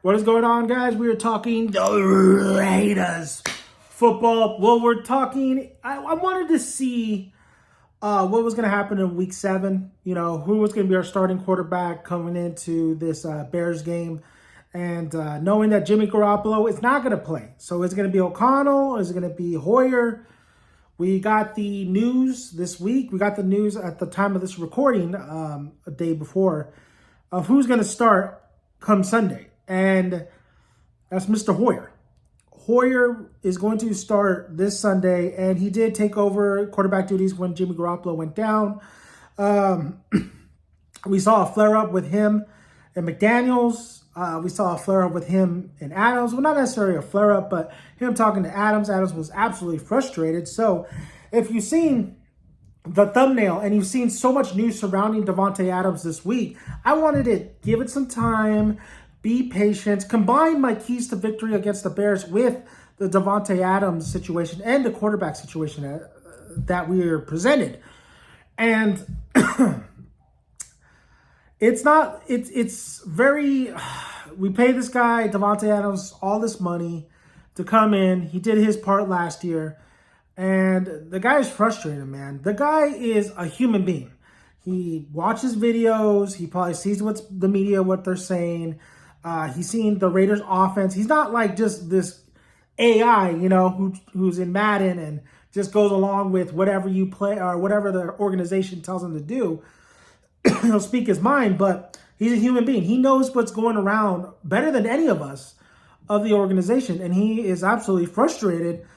What is going on, guys? We are talking the Raiders football. Well, we're talking. I wanted to see what was going to happen in Week 7. You know, who was going to be our starting quarterback coming into this Bears game, and knowing that Jimmy Garoppolo is not going to play. So is it going to be O'Connell? Is it going to be Hoyer? We got the news this week. We got the news at the time of this recording, a day before, of who's going to start come Sunday. And that's Mr. Hoyer. Hoyer is going to start this Sunday, and he did take over quarterback duties when Jimmy Garoppolo went down. We saw a flare-up with him and McDaniels. We saw a flare-up with him and Adams. Well, not necessarily a flare-up, but him talking to Adams. Adams was absolutely frustrated. So if you've seen the thumbnail and you've seen so much news surrounding Devante Adams this week, I wanted to give it some time, be patient, combine my keys to victory against the Bears with the Devante Adams situation and the quarterback situation that we are presented. And it's very, we pay this guy, Devante Adams, all this money to come in. He did his part last year. And the guy is frustrated, man. The guy is a human being. He watches videos. He probably sees what they're saying. He's seen the Raiders offense. He's not like just this AI, who's in Madden and just goes along with whatever you play or whatever the organization tells him to do. He'll speak his mind, but he's a human being. He knows what's going around better than any of us of the organization. And he is absolutely frustrated,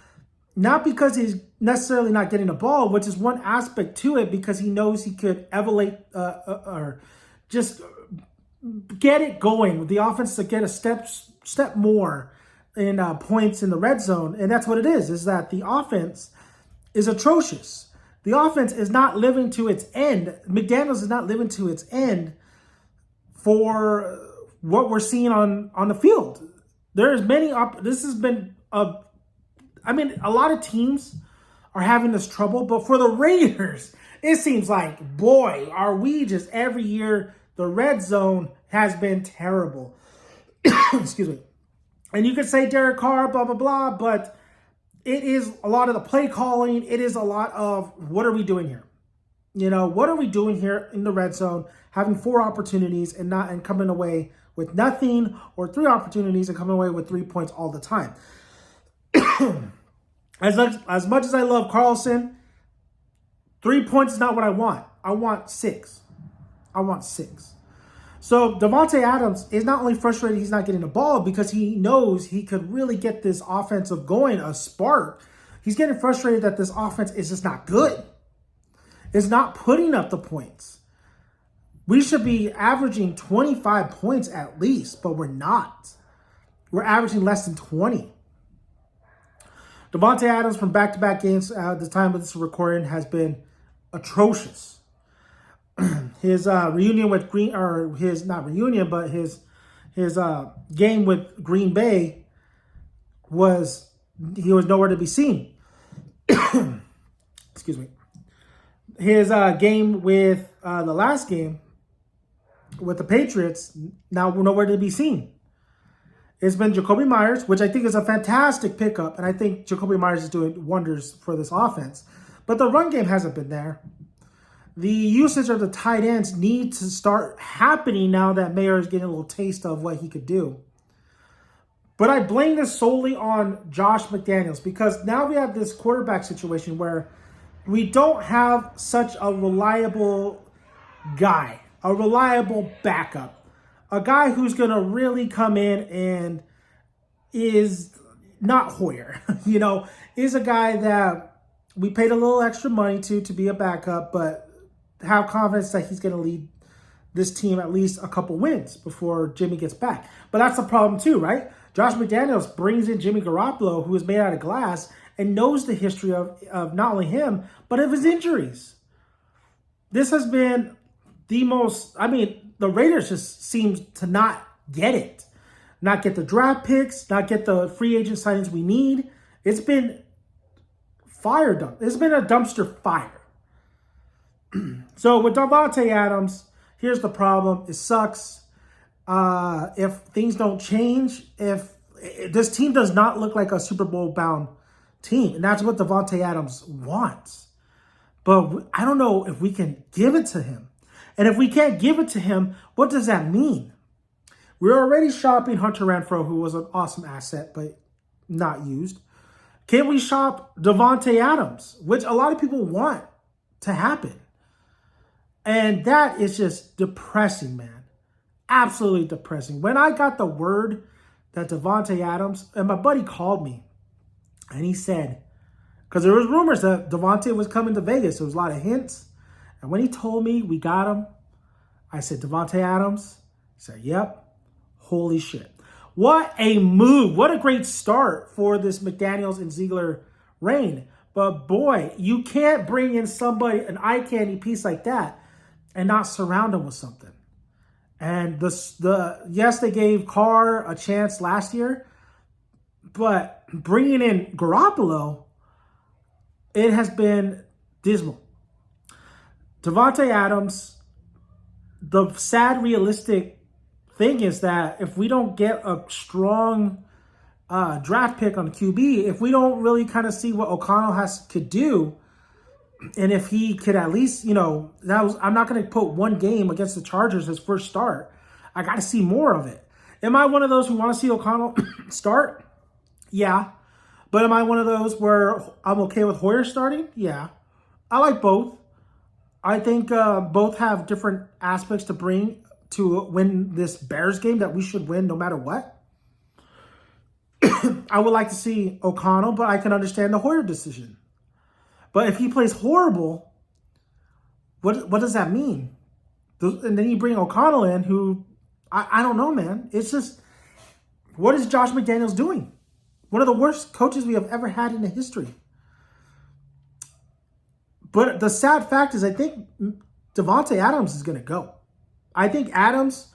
not because he's necessarily not getting the ball, which is one aspect to it, because he knows he could elevate or just get it going with the offense to get a step more in points in the red zone. And that's what it is that the offense is atrocious. The offense is not living to its end. McDaniels is not living to its end for what we're seeing on the field. There's many, this has been, a lot of teams are having this trouble, but for the Raiders, it seems like, boy, are we just every year, the red zone has been terrible. Excuse me. And you could say Derek Carr, blah, blah, blah, but it is a lot of the play calling. It is a lot of, what are we doing here? What are we doing here in the red zone, having 4 opportunities and coming away with nothing, or 3 opportunities and coming away with 3 points all the time? As much as I love Carlson, 3 points is not what I want. I want 6. So Devante Adams is not only frustrated he's not getting the ball, because he knows he could really get this offensive going, a spark. He's getting frustrated that this offense is just not good. It's not putting up the points. We should be averaging 25 points at least, but we're not. We're averaging less than 20. Devante Adams from back-to-back games at the time of this recording has been atrocious. His reunion with his game with Green Bay he was nowhere to be seen. Excuse me. His game with the last game with the Patriots, now nowhere to be seen. It's been Jacoby Myers, which I think is a fantastic pickup, and I think Jacoby Myers is doing wonders for this offense. But the run game hasn't been there. The usage of the tight ends needs to start happening now that Mayer is getting a little taste of what he could do. But I blame this solely on Josh McDaniels, because now we have this quarterback situation where we don't have such a reliable guy, a reliable backup, a guy who's going to really come in and is not Hoyer, is a guy that we paid a little extra money to be a backup, but have confidence that he's going to lead this team at least a couple wins before Jimmy gets back. But that's the problem too, right? Josh McDaniels brings in Jimmy Garoppolo, who is made out of glass and knows the history of not only him, but of his injuries. This has been the most, the Raiders just seem to not get it. Not get the draft picks, not get the free agent signings we need. It's been It's been a dumpster fire. So with Devante Adams, here's the problem. It sucks. if things don't change, if this team does not look like a Super Bowl bound team, and that's what Devante Adams wants. But I don't know if we can give it to him. And if we can't give it to him, what does that mean? We're already shopping Hunter Renfrow, who was an awesome asset, but not used. Can we shop Devante Adams, which a lot of people want to happen? And that is just depressing, man. Absolutely depressing. When I got the word that Devante Adams, and my buddy called me, and he said, because there was rumors that Devante was coming to Vegas. There was a lot of hints. And when he told me we got him, I said, Devante Adams? He said, yep. Holy shit. What a move. What a great start for this McDaniels and Ziegler reign. But boy, you can't bring in somebody, an eye candy piece like that, and not surround them with something. And yes, they gave Carr a chance last year, but bringing in Garoppolo, it has been dismal. Devante Adams, the sad realistic thing is that if we don't get a strong draft pick on QB, if we don't really kind of see what O'Connell could do, and if he could at least, I'm not going to put one game against the Chargers as first start. I got to see more of it. Am I one of those who want to see O'Connell start? Yeah. But am I one of those where I'm okay with Hoyer starting? Yeah. I like both. I think both have different aspects to bring to win this Bears game that we should win no matter what. I would like to see O'Connell, but I can understand the Hoyer decision. But if he plays horrible, what does that mean? And then you bring O'Connell in, who, I don't know, man. It's just, what is Josh McDaniels doing? One of the worst coaches we have ever had in the history. But the sad fact is, I think Devante Adams is going to go. I think Adams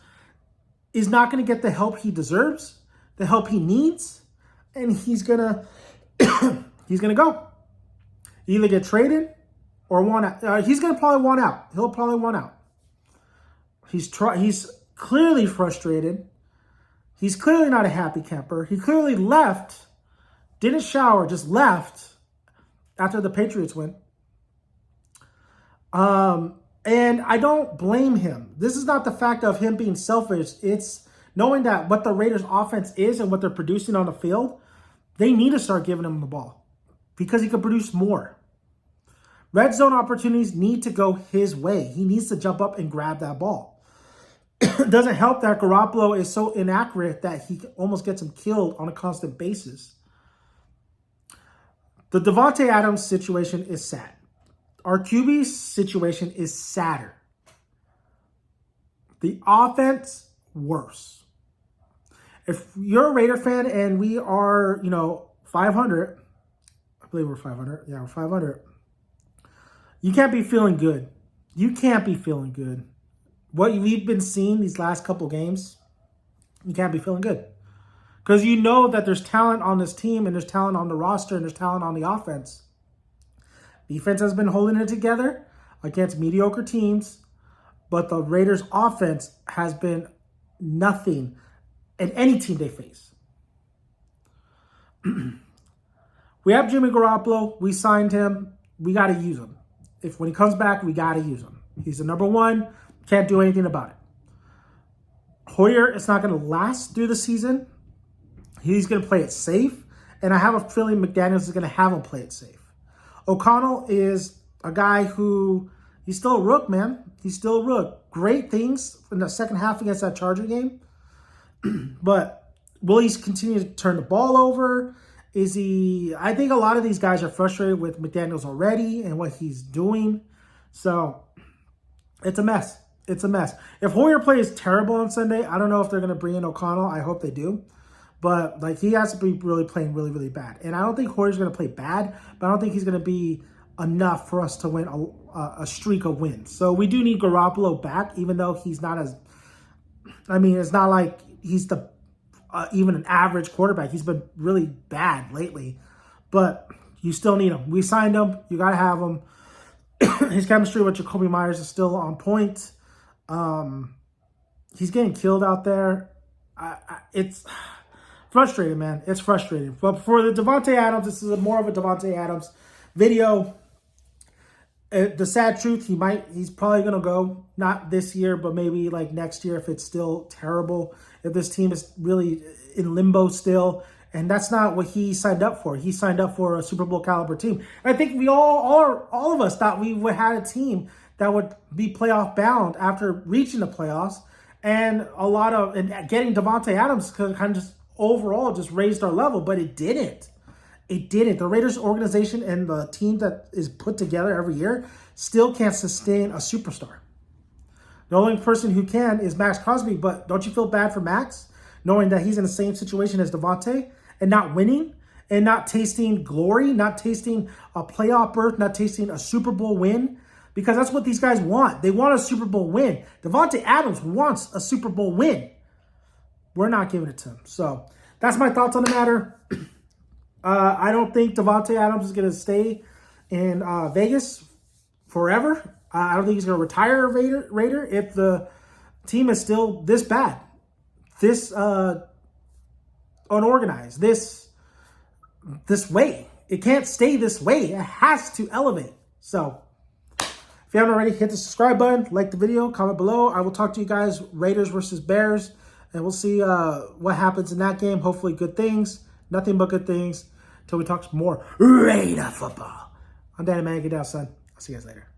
is not going to get the help he deserves, the help he needs, and he's going to go. Either get traded or want out. He's going to probably want out. He'll probably want out. He's clearly frustrated. He's clearly not a happy camper. He clearly left, didn't shower, just left after the Patriots win. And I don't blame him. This is not the fact of him being selfish. It's knowing that what the Raiders' offense is and what they're producing on the field, they need to start giving him the ball because he could produce more. Red zone opportunities need to go his way. He needs to jump up and grab that ball. It doesn't help that Garoppolo is so inaccurate that he almost gets him killed on a constant basis. The Devante Adams situation is sad. Our QB situation is sadder. The offense, worse. If you're a Raider fan and we are, 500, I believe we're 500. Yeah, we're 500. You can't be feeling good. You can't be feeling good. What we've been seeing these last couple games, you can't be feeling good. Because you know that there's talent on this team and there's talent on the roster and there's talent on the offense. Defense has been holding it together against mediocre teams, but the Raiders' offense has been nothing in any team they face. We have Jimmy Garoppolo. We signed him. We got to use him. When he comes back, we got to use him. He's the number one. Can't do anything about it. Hoyer, it's not going to last through the season. He's going to play it safe. And I have a feeling McDaniels is going to have him play it safe. O'Connell is a guy who, he's still a rook, man. He's still a rook. Great things in the second half against that Charger game. But will he continue to turn the ball over? I think a lot of these guys are frustrated with McDaniels already and what he's doing. So it's a mess. It's a mess. If Hoyer plays terrible on Sunday, I don't know if they're going to bring in O'Connell. I hope they do. But he has to be really playing really, really bad. And I don't think Hoyer's going to play bad, but I don't think he's going to be enough for us to win a streak of wins. So we do need Garoppolo back, even though he's not as, it's not like he's even an average quarterback. He's been really bad lately, but you still need him. We signed him. You got to have him. His chemistry with Jacoby Myers is still on point. He's getting killed out there. It's frustrating, man. It's frustrating. But for the Devante Adams, this is more of a Devante Adams video. The sad truth, he's probably going to go, not this year, but maybe like next year if it's still terrible, if this team is really in limbo still. And that's not what he signed up for. He signed up for a Super Bowl caliber team. And I think we all of us thought we would have a team that would be playoff bound after reaching the playoffs. And getting Devante Adams kind of just overall just raised our level, but it didn't. It didn't. The Raiders organization and the team that is put together every year still can't sustain a superstar. The only person who can is Max Crosby, but don't you feel bad for Max, knowing that he's in the same situation as Devante and not winning and not tasting glory, not tasting a playoff berth, not tasting a Super Bowl win? Because that's what these guys want. They want a Super Bowl win. Devante Adams wants a Super Bowl win. We're not giving it to him. So that's my thoughts on the matter. I don't think Devante Adams is going to stay in Vegas forever. I don't think he's going to retire a Raider if the team is still this bad, this unorganized, this way. It can't stay this way. It has to elevate. So if you haven't already, hit the subscribe button, like the video, comment below. I will talk to you guys Raiders versus Bears, and we'll see what happens in that game. Hopefully good things. Nothing but good things until we talk some more Raider football. I'm Danny mcdaniels, son. I'll see you guys later.